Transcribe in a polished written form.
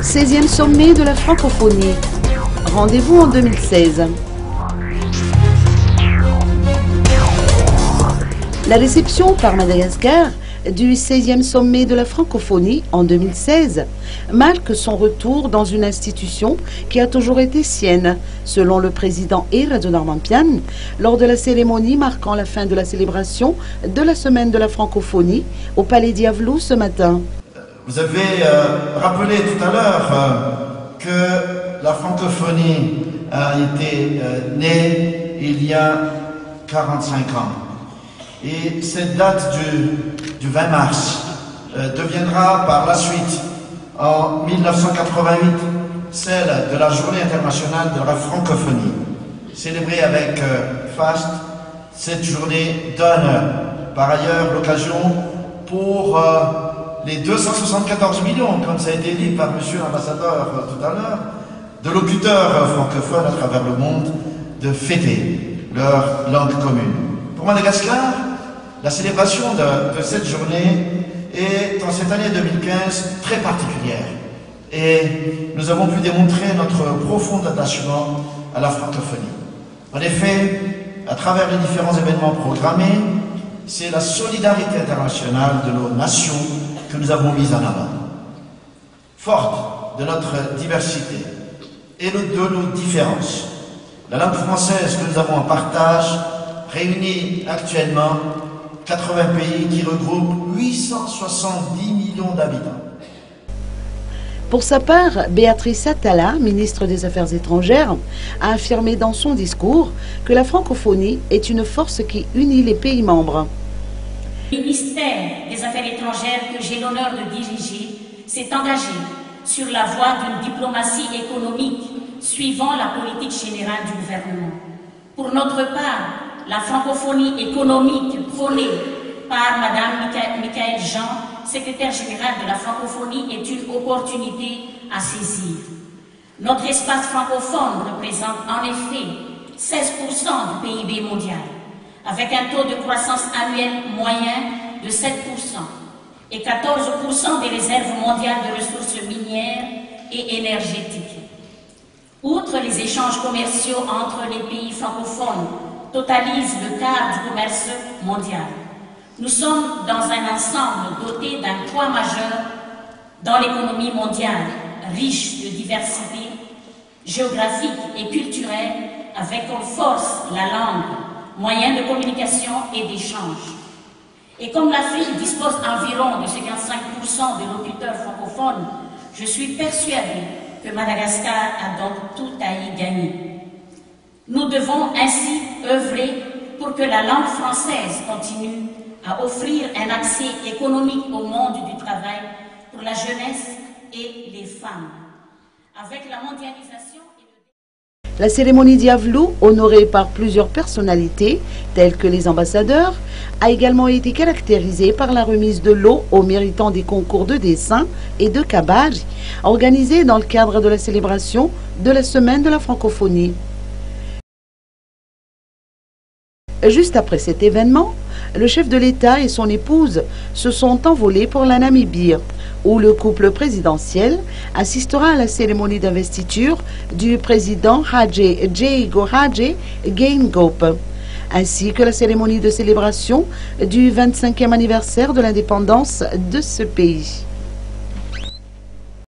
16e sommet de la francophonie. Rendez-vous en 2016. La réception par Madagascar du 16e sommet de la francophonie en 2016 marque son retour dans une institution qui a toujours été sienne, selon le président Radjounarmampian, lors de la cérémonie marquant la fin de la célébration de la semaine de la francophonie au Palais Diavelou ce matin. Vous avez rappelé tout à l'heure que la francophonie a été née il y a 45 ans. Et cette date du 20 mars deviendra par la suite, en 1988, celle de la Journée internationale de la francophonie. Célébrée avec faste, cette journée donne par ailleurs l'occasion pour les 274 millions, comme ça a été dit par monsieur l'ambassadeur tout à l'heure, de locuteurs francophones à travers le monde, de fêter leur langue commune. Pour Madagascar, la célébration de cette journée est, en cette année 2015, très particulière. Et nous avons pu démontrer notre profond attachement à la francophonie. En effet, à travers les différents événements programmés, c'est la solidarité internationale de nos nations que nous avons mise en avant. Forte de notre diversité et de nos différences, la langue française que nous avons en partage réunit actuellement 80 pays qui regroupent 870 millions d'habitants. Pour sa part, Béatrice Atala, ministre des Affaires étrangères, a affirmé dans son discours que la francophonie est une force qui unit les pays membres. Le ministère des Affaires étrangères que j'ai l'honneur de diriger s'est engagé sur la voie d'une diplomatie économique suivant la politique générale du gouvernement. Pour notre part, la francophonie économique prônée par Mme Michaëlle Jean, secrétaire générale de la francophonie, est une opportunité à saisir. Notre espace francophone représente en effet 16% du PIB mondial, avec un taux de croissance annuel moyen de 7% et 14% des réserves mondiales de ressources minières et énergétiques. Outre les échanges commerciaux entre les pays francophones, totalise le quart du commerce mondial. Nous sommes dans un ensemble doté d'un poids majeur dans l'économie mondiale, riche de diversité géographique et culturelle, avec comme force la langue, moyen de communication et d'échange. Et comme l'Afrique dispose environ de 55% de locuteurs francophones, je suis persuadée que Madagascar a donc tout à y gagner. Nous devons ainsi œuvrer pour que la langue française continue à offrir un accès économique au monde du travail pour la jeunesse et les femmes. Avec la mondialisation... La cérémonie Diavelou, honorée par plusieurs personnalités, telles que les ambassadeurs, a également été caractérisée par la remise de lots aux méritants des concours de dessin et de cabage, organisés dans le cadre de la célébration de la semaine de la francophonie. Juste après cet événement, le chef de l'État et son épouse se sont envolés pour la Namibie, où le couple présidentiel assistera à la cérémonie d'investiture du président Hage Geingob Hage Geingob, ainsi que la cérémonie de célébration du 25e anniversaire de l'indépendance de ce pays.